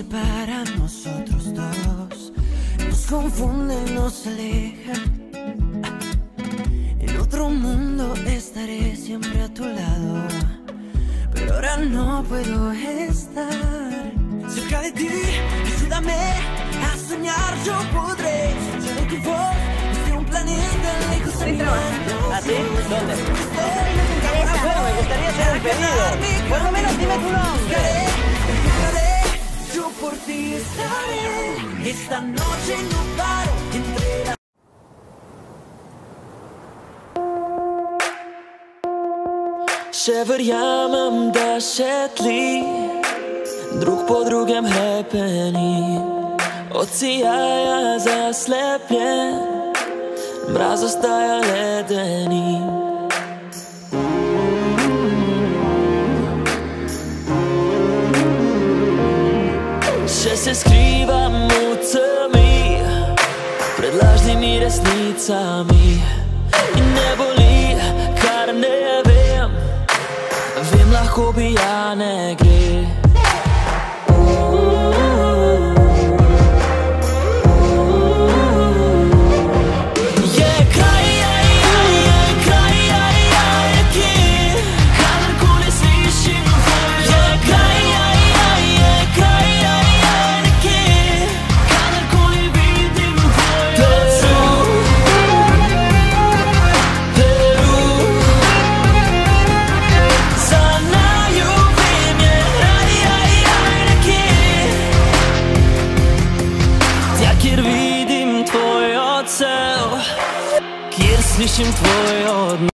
separa a nosotros dos, nos confunde, nos aleja. En otro mundo estaré siempre a tu lado, pero ahora no puedo estar cerca de ti. Ayúdame a soñar, yo podré escuchar tu voz desde un planeta lejos de mi mano. ¿Ah, sí? ¿Dónde? Bueno, me gustaría hacer un pedido. Por lo menos dime tu nombre. Yo por ti estaré. Esta noche no paro entre la... Ще verjamem, da še tli drug po drugem hlepeni, od sijaja zaslepljen, mraz ostaja ledeni. Še se skrivam v temi pred lažnimi resnicami in ne boli, kar ne vem. Vem, lahko bi ja ne gre. Je kraj, je kraj, je kje, kadarkoli slišim tvoj. Je kraj, je kraj, nekje, kadarkoli vidim tvoj odziv. Kjer vidim tvoj odsev, kjer slišim tvoj odnos.